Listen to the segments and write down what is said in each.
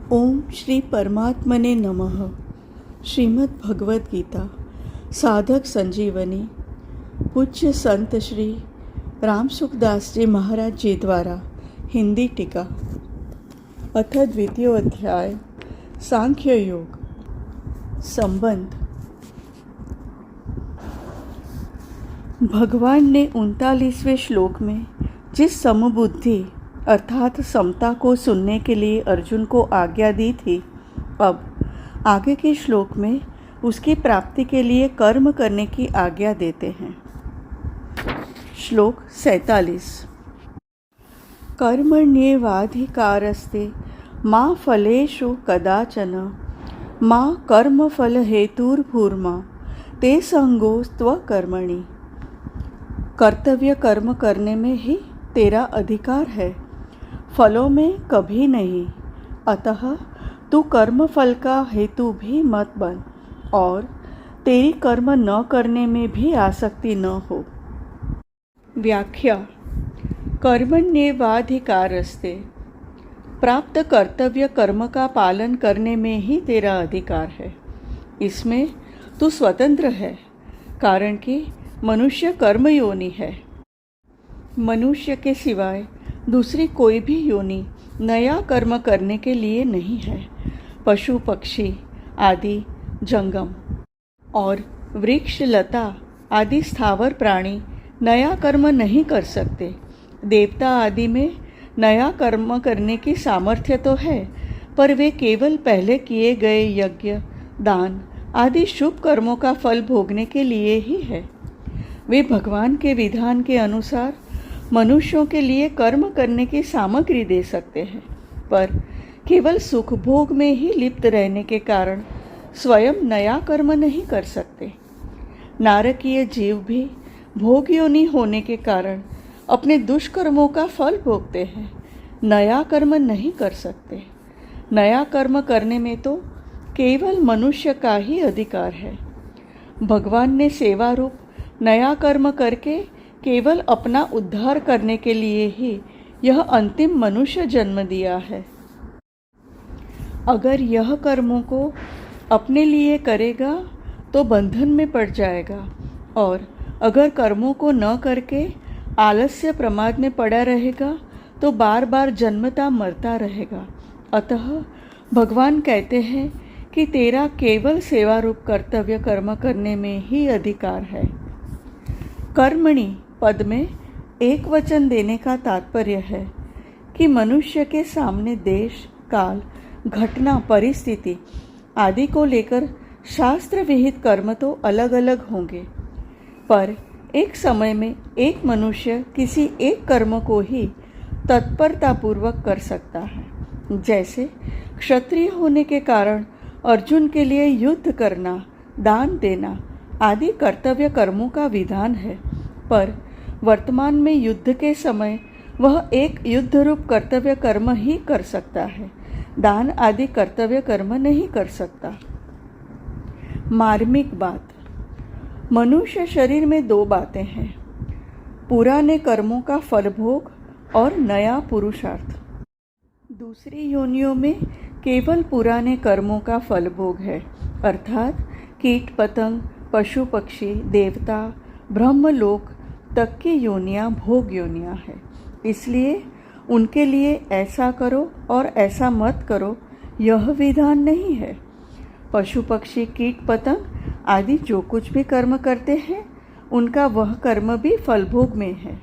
ओम श्री परमात्मने नमः। श्रीमद् भगवद गीता साधक संजीवनी पूज्य संत श्री राम सुखदास जी महाराज जी द्वारा हिंदी टीका। अथ द्वितीय अध्याय सांख्य योग संबंध। भगवान ने 39वें श्लोक में जिस समबुद्धि अर्थात समता को सुनने के लिए अर्जुन को आज्ञा दी थी, अब आगे के श्लोक में उसकी प्राप्ति के लिए कर्म करने की आज्ञा देते हैं। श्लोक 47। कर्मण्येवाधिकारस्ते मा फलेषु कदाचन मा कर्मफल हेतुर्भूर्मा ते संगो स्वकर्मणि। कर्तव्य कर्म करने में ही तेरा अधिकार है, फलों में कभी नहीं। अतः तू कर्म फल का हेतु भी मत बन और तेरी कर्म न करने में भी आसक्ति न हो। व्याख्या। कर्मण्येवाधिकारस्ते, प्राप्त कर्तव्य कर्म का पालन करने में ही तेरा अधिकार है। इसमें तू स्वतंत्र है, कारण कि मनुष्य कर्मयोनि है। मनुष्य के सिवाय दूसरी कोई भी योनि नया कर्म करने के लिए नहीं है। पशु पक्षी आदि जंगम और वृक्ष लता आदि स्थावर प्राणी नया कर्म नहीं कर सकते। देवता आदि में नया कर्म करने की सामर्थ्य तो है, पर वे केवल पहले किए गए यज्ञ दान आदि शुभ कर्मों का फल भोगने के लिए ही है। वे भगवान के विधान के अनुसार मनुष्यों के लिए कर्म करने की सामग्री दे सकते हैं, पर केवल सुख भोग में ही लिप्त रहने के कारण स्वयं नया कर्म नहीं कर सकते। नारकीय जीव भी भोगयोनि होने के कारण अपने दुष्कर्मों का फल भोगते हैं, नया कर्म नहीं कर सकते। नया कर्म करने में तो केवल मनुष्य का ही अधिकार है। भगवान ने सेवा रूप नया कर्म करके केवल अपना उद्धार करने के लिए ही यह अंतिम मनुष्य जन्म दिया है। अगर यह कर्मों को अपने लिए करेगा तो बंधन में पड़ जाएगा, और अगर कर्मों को न करके आलस्य प्रमाद में पड़ा रहेगा तो बार बार जन्मता मरता रहेगा। अतः भगवान कहते हैं कि तेरा केवल सेवा रूप कर्तव्य कर्म करने में ही अधिकार है। कर्मणि पद में एक वचन देने का तात्पर्य है कि मनुष्य के सामने देश काल घटना परिस्थिति आदि को लेकर शास्त्र विहित कर्म तो अलग अलग होंगे, पर एक समय में एक मनुष्य किसी एक कर्म को ही तत्परतापूर्वक कर सकता है। जैसे क्षत्रिय होने के कारण अर्जुन के लिए युद्ध करना दान देना आदि कर्तव्य कर्मों का विधान है, पर वर्तमान में युद्ध के समय वह एक युद्ध रूप कर्तव्य कर्म ही कर सकता है, दान आदि कर्तव्य कर्म नहीं कर सकता। मार्मिक बात। मनुष्य शरीर में दो बातें हैं, पुराने कर्मों का फलभोग और नया पुरुषार्थ। दूसरी योनियों में केवल पुराने कर्मों का फलभोग है, अर्थात कीट पतंग पशु पक्षी देवता ब्रह्मलोक तक की योनियाँ भोग योनियाँ हैं। इसलिए उनके लिए ऐसा करो और ऐसा मत करो यह विधान नहीं है। पशु पक्षी कीट पतंग आदि जो कुछ भी कर्म करते हैं उनका वह कर्म भी फलभोग में है,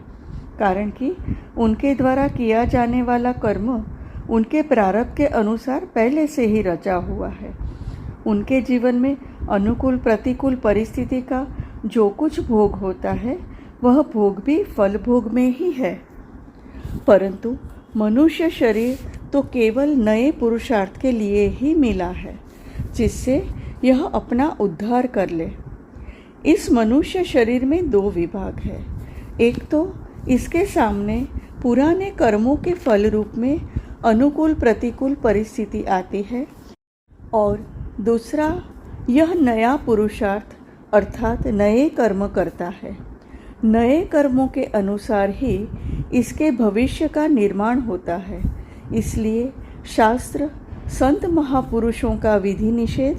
कारण कि उनके द्वारा किया जाने वाला कर्म उनके प्रारब्ध के अनुसार पहले से ही रचा हुआ है। उनके जीवन में अनुकूल प्रतिकूल परिस्थिति का जो कुछ भोग होता है वह भोग भी फल भोग में ही है। परंतु मनुष्य शरीर तो केवल नए पुरुषार्थ के लिए ही मिला है, जिससे यह अपना उद्धार कर ले। इस मनुष्य शरीर में दो विभाग है। एक तो इसके सामने पुराने कर्मों के फल रूप में अनुकूल प्रतिकूल परिस्थिति आती है, और दूसरा यह नया पुरुषार्थ अर्थात नए कर्म करता है। नए कर्मों के अनुसार ही इसके भविष्य का निर्माण होता है। इसलिए शास्त्र संत महापुरुषों का विधि निषेध,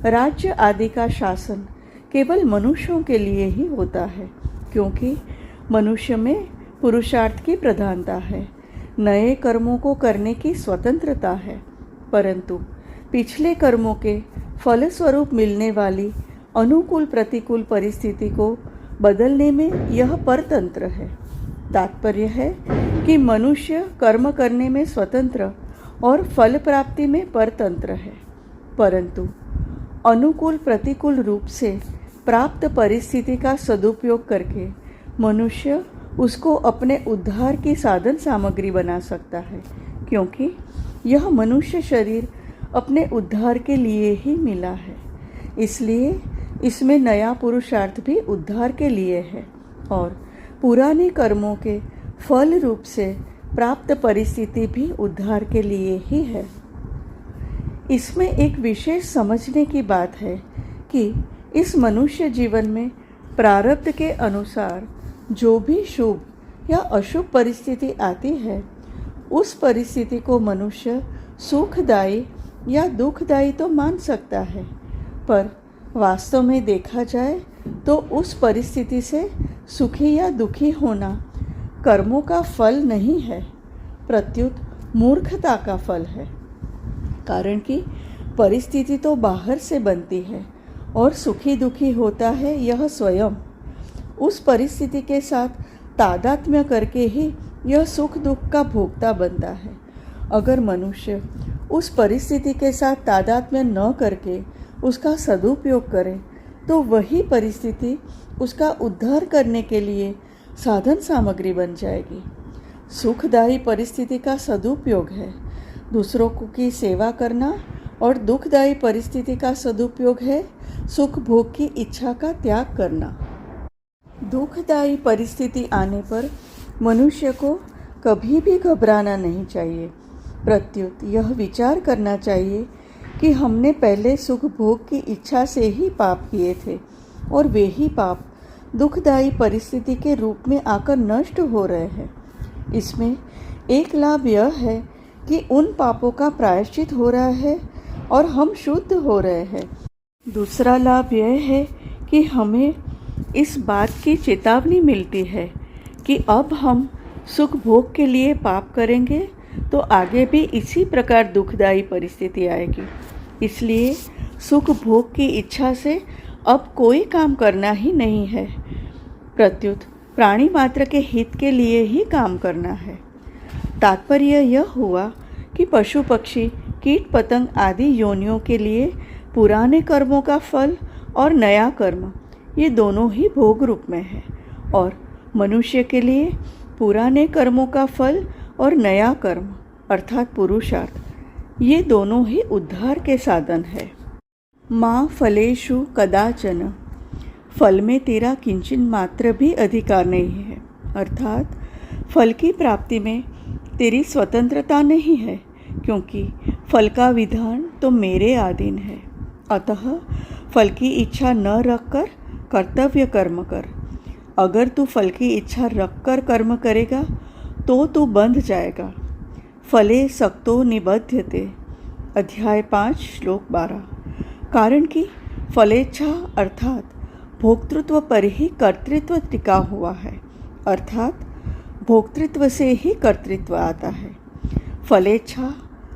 राज्य आदि का शासन केवल मनुष्यों के लिए ही होता है, क्योंकि मनुष्य में पुरुषार्थ की प्रधानता है, नए कर्मों को करने की स्वतंत्रता है, परंतु पिछले कर्मों के फलस्वरूप मिलने वाली अनुकूल प्रतिकूल परिस्थिति को बदलने में यह परतंत्र है। तात्पर्य है कि मनुष्य कर्म करने में स्वतंत्र और फल प्राप्ति में परतंत्र है, परंतु अनुकूल प्रतिकूल रूप से प्राप्त परिस्थिति का सदुपयोग करके मनुष्य उसको अपने उद्धार की साधन सामग्री बना सकता है, क्योंकि यह मनुष्य शरीर अपने उद्धार के लिए ही मिला है। इसलिए इसमें नया पुरुषार्थ भी उद्धार के लिए है और पुराने कर्मों के फल रूप से प्राप्त परिस्थिति भी उद्धार के लिए ही है। इसमें एक विशेष समझने की बात है कि इस मनुष्य जीवन में प्रारब्ध के अनुसार जो भी शुभ या अशुभ परिस्थिति आती है, उस परिस्थिति को मनुष्य सुखदायी या दुखदायी तो मान सकता है, पर वास्तव में देखा जाए तो उस परिस्थिति से सुखी या दुखी होना कर्मों का फल नहीं है, प्रत्युत मूर्खता का फल है। कारण कि परिस्थिति तो बाहर से बनती है और सुखी दुखी होता है यह स्वयं। उस परिस्थिति के साथ तादात्म्य करके ही यह सुख दुख का भोक्ता बनता है। अगर मनुष्य उस परिस्थिति के साथ तादात्म्य न करके उसका सदुपयोग करे तो वही परिस्थिति उसका उद्धार करने के लिए साधन सामग्री बन जाएगी। सुखदायी परिस्थिति का सदुपयोग है दूसरों की सेवा करना और दुखदायी परिस्थिति का सदुपयोग है सुख भोग की इच्छा का त्याग करना। दुखदायी परिस्थिति आने पर मनुष्य को कभी भी घबराना नहीं चाहिए, प्रत्युत यह विचार करना चाहिए कि हमने पहले सुख भोग की इच्छा से ही पाप किए थे और वे ही पाप दुखदायी परिस्थिति के रूप में आकर नष्ट हो रहे हैं। इसमें एक लाभ यह है कि उन पापों का प्रायश्चित हो रहा है और हम शुद्ध हो रहे हैं। दूसरा लाभ यह है कि हमें इस बात की चेतावनी मिलती है कि अब हम सुख भोग के लिए पाप करेंगे तो आगे भी इसी प्रकार दुखदायी परिस्थिति आएगी। इसलिए सुख भोग की इच्छा से अब कोई काम करना ही नहीं है, प्रत्युत प्राणी मात्र के हित के लिए ही काम करना है। तात्पर्य यह हुआ कि पशु पक्षी कीट पतंग आदि योनियों के लिए पुराने कर्मों का फल और नया कर्म ये दोनों ही भोग रूप में है, और मनुष्य के लिए पुराने कर्मों का फल और नया कर्म अर्थात पुरुषार्थ ये दोनों ही उद्धार के साधन है। माँ फलेषु कदाचन, फल में तेरा किंचन मात्र भी अधिकार नहीं है, अर्थात फल की प्राप्ति में तेरी स्वतंत्रता नहीं है, क्योंकि फल का विधान तो मेरे अधीन है। अतः फल की इच्छा न रखकर कर्तव्य कर्म कर। अगर तू फल की इच्छा रखकर कर्म करेगा तो तू बंध जाएगा। फले सक्तो निबध्यते, अध्याय 5 श्लोक 12। कारण कि फलेच्छा अर्थात भोक्तृत्व पर ही कर्तृत्व टिका हुआ है, अर्थात भोक्तृत्व से ही कर्तृत्व आता है। फलेच्छा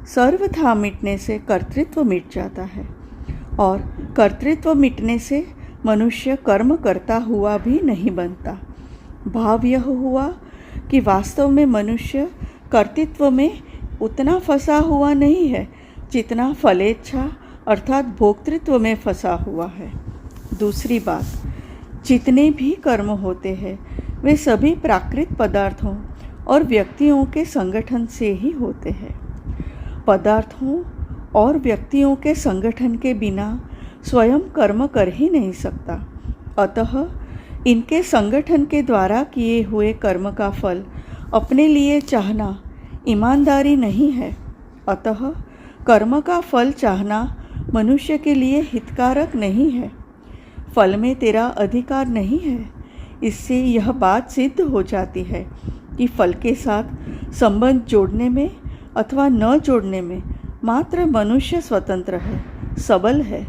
सर्वथा मिटने से कर्तृत्व मिट जाता है, और कर्तृत्व मिटने से मनुष्य कर्म करता हुआ भी नहीं बनता। भाव यह हुआ कि वास्तव में मनुष्य कर्तृत्व में उतना फंसा हुआ नहीं है जितना फलेच्छा अर्थात भोक्तृत्व में फंसा हुआ है। दूसरी बात, जितने भी कर्म होते हैं वे सभी प्राकृत पदार्थों और व्यक्तियों के संगठन से ही होते हैं। पदार्थों और व्यक्तियों के संगठन के बिना स्वयं कर्म कर ही नहीं सकता, अतः इनके संगठन के द्वारा किए हुए कर्म का फल अपने लिए चाहना ईमानदारी नहीं है। अतः कर्म का फल चाहना मनुष्य के लिए हितकारक नहीं है। फल में तेरा अधिकार नहीं है। इससे यह बात सिद्ध हो जाती है कि फल के साथ संबंध जोड़ने में अथवा न जोड़ने में मात्र मनुष्य स्वतंत्र है, सबल है,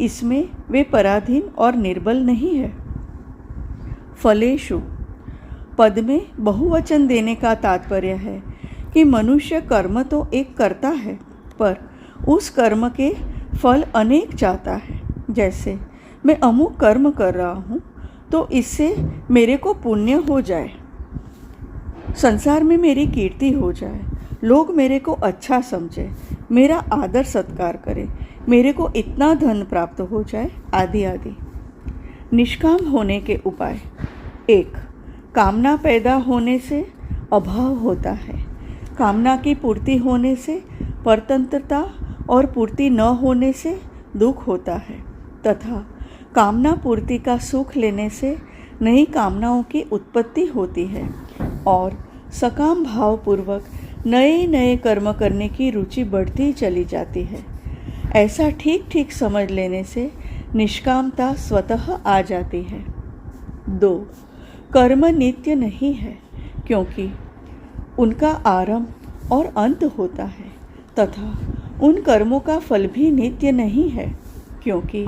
इसमें वे पराधीन और निर्बल नहीं है। फलेषु पद में बहुवचन देने का तात्पर्य है कि मनुष्य कर्म तो एक करता है, पर उस कर्म के फल अनेक चाहता है। जैसे मैं अमुक कर्म कर रहा हूँ तो इससे मेरे को पुण्य हो जाए, संसार में मेरी कीर्ति हो जाए, लोग मेरे को अच्छा समझे, मेरा आदर सत्कार करे, मेरे को इतना धन प्राप्त हो जाए, आदि आदि। निष्काम होने के उपाय। 1. कामना पैदा होने से अभाव होता है। कामना की पूर्ति होने से परतंत्रता और पूर्ति न होने से दुख होता है, तथा कामना पूर्ति का सुख लेने से नई कामनाओं की उत्पत्ति होती है और सकाम भाव पूर्वक नए नए कर्म करने की रुचि बढ़ती चली जाती है। ऐसा ठीक ठीक समझ लेने से निष्कामता स्वतः आ जाती है। 2. कर्म नित्य नहीं है, क्योंकि उनका आरंभ और अंत होता है, तथा उन कर्मों का फल भी नित्य नहीं है, क्योंकि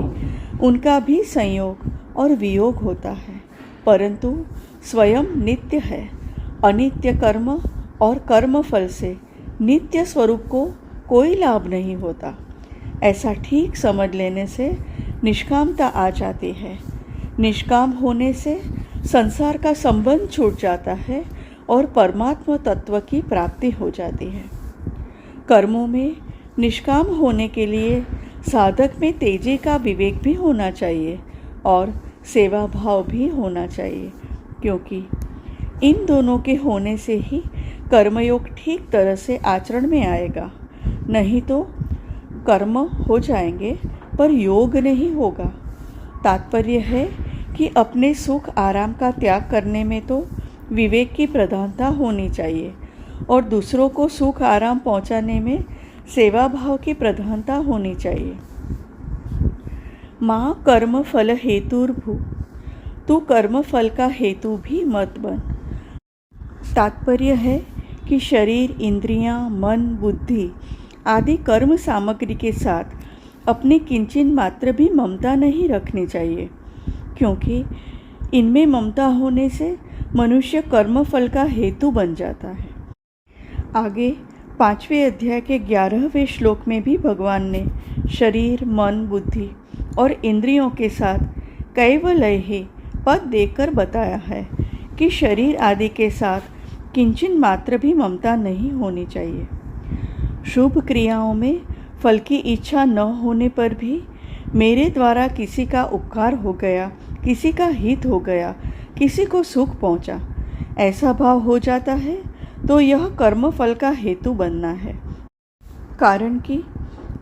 उनका भी संयोग और वियोग होता है, परंतु स्वयं नित्य है। अनित्य कर्म और कर्म फल से नित्य स्वरूप को कोई लाभ नहीं होता। ऐसा ठीक समझ लेने से निष्कामता आ जाती है। निष्काम होने से संसार का संबंध छूट जाता है और परमात्मा तत्व की प्राप्ति हो जाती है। कर्मों में निष्काम होने के लिए साधक में तेजी का विवेक भी होना चाहिए और सेवा भाव भी होना चाहिए, क्योंकि इन दोनों के होने से ही कर्मयोग ठीक तरह से आचरण में आएगा। नहीं तो कर्म हो जाएंगे पर योग नहीं होगा। तात्पर्य है कि अपने सुख आराम का त्याग करने में तो विवेक की प्रधानता होनी चाहिए और दूसरों को सुख आराम पहुंचाने में सेवा भाव की प्रधानता होनी चाहिए। माँ कर्म फल हेतुर्भू, तू कर्म फल का हेतु भी मत बन। तात्पर्य है कि शरीर, इंद्रियां, मन, बुद्धि आदि कर्म सामग्री के साथ अपने किंचन मात्र भी ममता नहीं रखनी चाहिए, क्योंकि इनमें ममता होने से मनुष्य कर्म फल का हेतु बन जाता है। आगे 5वें अध्याय के 11वें श्लोक में भी भगवान ने शरीर, मन, बुद्धि और इंद्रियों के साथ कैवलय पद देकर बताया है कि शरीर आदि के साथ किंचन मात्र भी ममता नहीं होनी चाहिए। शुभ क्रियाओं में फल की इच्छा न होने पर भी मेरे द्वारा किसी का उपकार हो गया, किसी का हित हो गया, किसी को सुख पहुंचा, ऐसा भाव हो जाता है तो यह कर्म फल का हेतु बनना है। कारण कि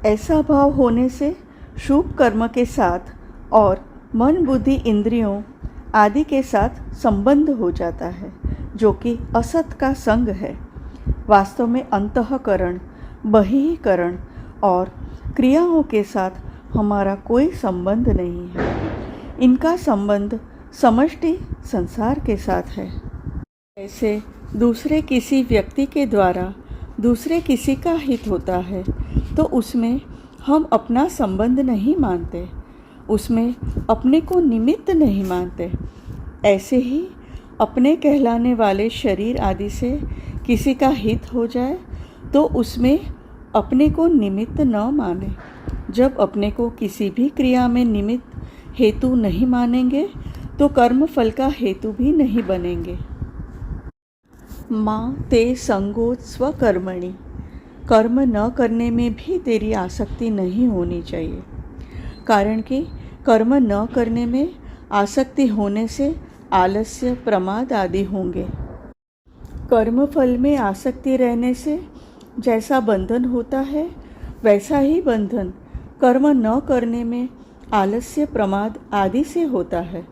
ऐसा भाव होने से शुभ कर्म के साथ और मन, बुद्धि, इंद्रियों आदि के साथ संबंध हो जाता है, जो कि असत का संग है। वास्तव में अंतःकरण, बहिःकरण और क्रियाओं के साथ हमारा कोई संबंध नहीं है। इनका संबंध समष्टि संसार के साथ है। ऐसे दूसरे किसी व्यक्ति के द्वारा दूसरे किसी का हित होता है तो उसमें हम अपना संबंध नहीं मानते, उसमें अपने को निमित्त नहीं मानते। ऐसे ही अपने कहलाने वाले शरीर आदि से किसी का हित हो जाए तो उसमें अपने को निमित्त न माने। जब अपने को किसी भी क्रिया में निमित्त हेतु नहीं मानेंगे तो कर्म फल का हेतु भी नहीं बनेंगे। माँ ते संगोत स्वकर्मणि, कर्म न करने में भी तेरी आसक्ति नहीं होनी चाहिए। कारण कि कर्म न करने में आसक्ति होने से आलस्य, प्रमाद आदि होंगे। कर्म फल में आसक्ति रहने से जैसा बंधन होता है वैसा ही बंधन कर्म न करने में आलस्य, प्रमाद आदि से होता है,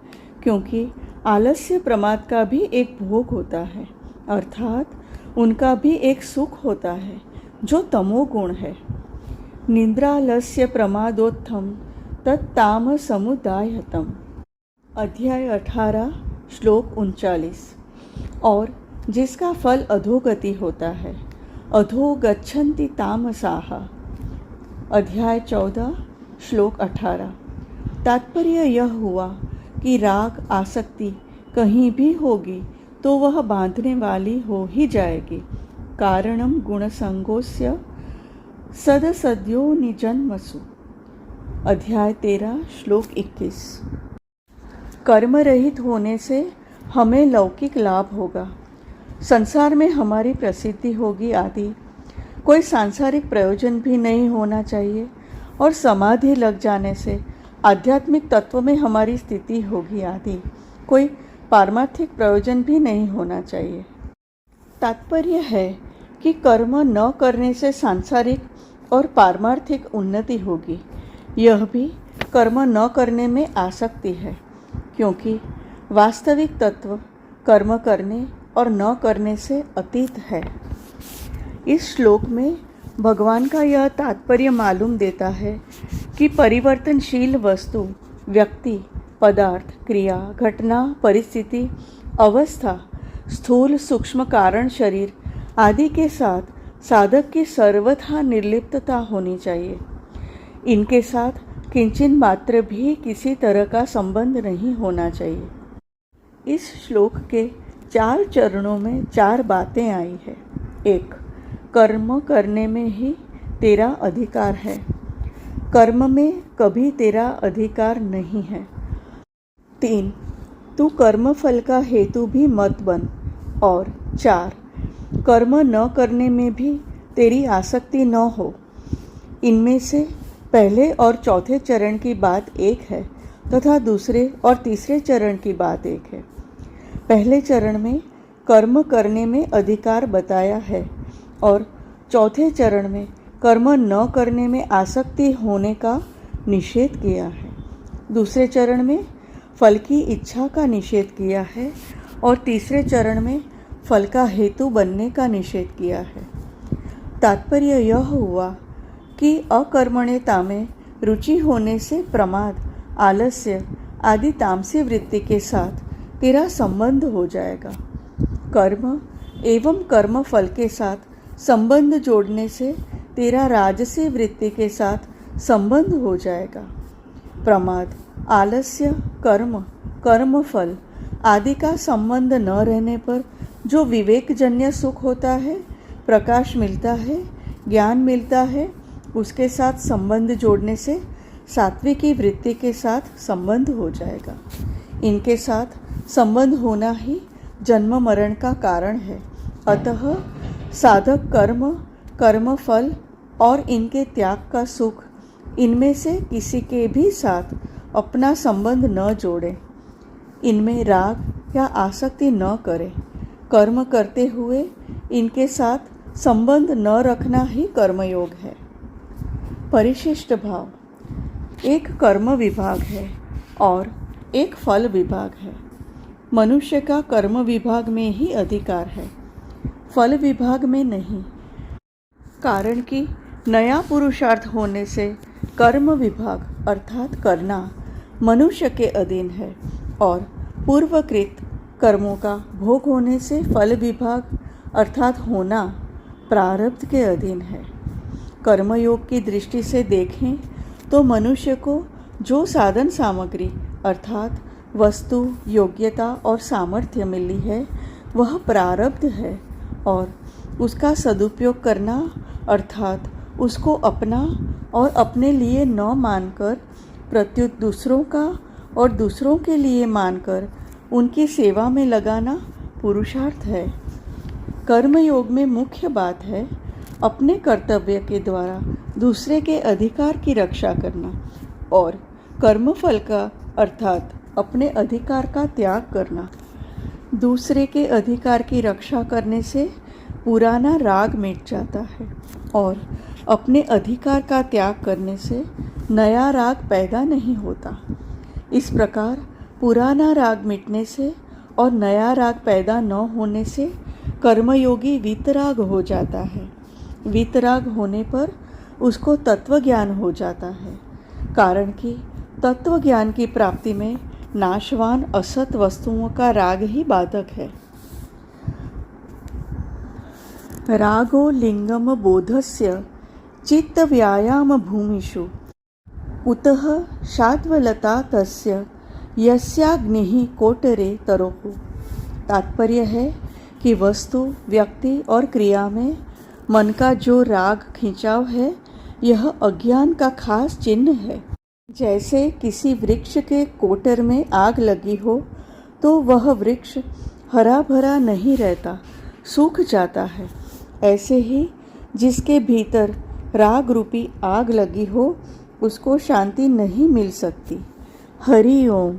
क्योंकि आलस्य प्रमाद का भी एक भोग होता है, अर्थात उनका भी एक सुख होता है जो तमोगुण है। निद्रालस्य प्रमादोत्थम तत्ताम समुदायतम, अध्याय 18 श्लोक 39। और जिसका फल अधोगति होता है, अधो गच्छन्ति तामसाः, अध्याय 14 श्लोक 18। तात्पर्य यह हुआ कि राग आसक्ति कहीं भी होगी तो वह बांधने वाली हो ही जाएगी। कारणम गुणसंगोस्य सदसद्यो निजन्मसु। अध्याय 13 श्लोक 21। कर्म रहित होने से हमें लौकिक लाभ होगा, संसार में हमारी प्रसिद्धि होगी आदि। कोई सांसारिक प्रयोजन भी नहीं होना चाहिए और समाधि लग जाने से आध्यात्मिक तत्व में हमारी स्थिति होगी आदि। कोई पारमार्थिक प्रयोजन भी नहीं होना चाहिए। तात्पर्य है कि कर्म न करने से सांसारिक और पारमार्थिक उन्नति होगी। यह भी कर्म न करने में आसक्ति है, क्योंकि वास्तविक तत्व कर्म करने और न करने से अतीत है। इस श्लोक में भगवान का यह तात्पर्य मालूम देता है कि परिवर्तनशील वस्तु, व्यक्ति, पदार्थ, क्रिया, घटना, परिस्थिति, अवस्था, स्थूल सूक्ष्म कारण शरीर आदि के साथ साधक की सर्वथा निर्लिप्तता होनी चाहिए। इनके साथ किंचित मात्र भी किसी तरह का संबंध नहीं होना चाहिए। इस श्लोक के 4 चरणों में 4 बातें आई है। 1. कर्म करने में ही तेरा अधिकार है, कर्म में कभी तेरा अधिकार नहीं है। 3. तू कर्म फल का हेतु भी मत बन। और 4. कर्म न करने में भी तेरी आसक्ति न हो। इनमें से पहले और चौथे चरण की बात एक है तथा दूसरे और तीसरे चरण की बात एक है। पहले चरण में कर्म करने में अधिकार बताया है और चौथे चरण में कर्म न करने में आसक्ति होने का निषेध किया है। दूसरे चरण में फल की इच्छा का निषेध किया है और तीसरे चरण में फल का हेतु बनने का निषेध किया है। तात्पर्य यह हुआ कि अकर्मण्यता में रुचि होने से प्रमाद, आलस्य आदि तामसी वृत्ति के साथ तेरा संबंध हो जाएगा। कर्म एवं कर्म फल के साथ संबंध जोड़ने से तेरा राजसी वृत्ति के साथ संबंध हो जाएगा। प्रमाद, आलस्य, कर्म, कर्मफल आदि का संबंध न रहने पर जो विवेकजन्य सुख होता है, प्रकाश मिलता है, ज्ञान मिलता है, उसके साथ संबंध जोड़ने से सात्विकी वृत्ति के साथ संबंध हो जाएगा। इनके साथ संबंध होना ही जन्म मरण का कारण है। अतः साधक कर्म, कर्मफल और इनके त्याग का सुख, इनमें से किसी के भी साथ अपना संबंध न जोड़े, इनमें राग या आसक्ति न करे। कर्म करते हुए इनके साथ संबंध न रखना ही कर्मयोग है। परिशिष्ट भाव, एक कर्म विभाग है और एक फल विभाग है। मनुष्य का कर्म विभाग में ही अधिकार है, फल विभाग में नहीं। कारण कि नया पुरुषार्थ होने से कर्म विभाग अर्थात करना मनुष्य के अधीन है और पूर्वकृत कर्मों का भोग होने से फल विभाग अर्थात होना प्रारब्ध के अधीन है। कर्मयोग की दृष्टि से देखें तो मनुष्य को जो साधन सामग्री अर्थात वस्तु, योग्यता और सामर्थ्य मिली है वह प्रारब्ध है और उसका सदुपयोग करना अर्थात उसको अपना और अपने लिए न मानकर प्रत्युत दूसरों का और दूसरों के लिए मानकर उनकी सेवा में लगाना पुरुषार्थ है। कर्मयोग में मुख्य बात है अपने कर्तव्य के द्वारा दूसरे के अधिकार की रक्षा करना और कर्मफल का अर्थात अपने अधिकार का त्याग करना। दूसरे के अधिकार की रक्षा करने से पुराना राग मिट जाता है और अपने अधिकार का त्याग करने से नया राग पैदा नहीं होता। इस प्रकार पुराना राग मिटने से और नया राग पैदा न होने से कर्मयोगी वीतराग हो जाता है। वीतराग होने पर उसको तत्वज्ञान हो जाता है, कारण कि तत्वज्ञान की प्राप्ति में नाशवान असत वस्तुओं का राग ही बाधक है। रागो लिंगम बोधस्य चित्तव्यायामभूमिषु कुतः शाद्वलता तस्य यस्याग्निः कोटरे तरोः। तात्पर्य है कि वस्तु, व्यक्ति और क्रिया में मन का जो राग खिंचाव है, यह अज्ञान का खास चिन्ह है। जैसे किसी वृक्ष के कोटर में आग लगी हो तो वह वृक्ष हरा भरा नहीं रहता, सूख जाता है। ऐसे ही जिसके भीतर राग रूपी आग लगी हो उसको शांति नहीं मिल सकती। हरि ओम।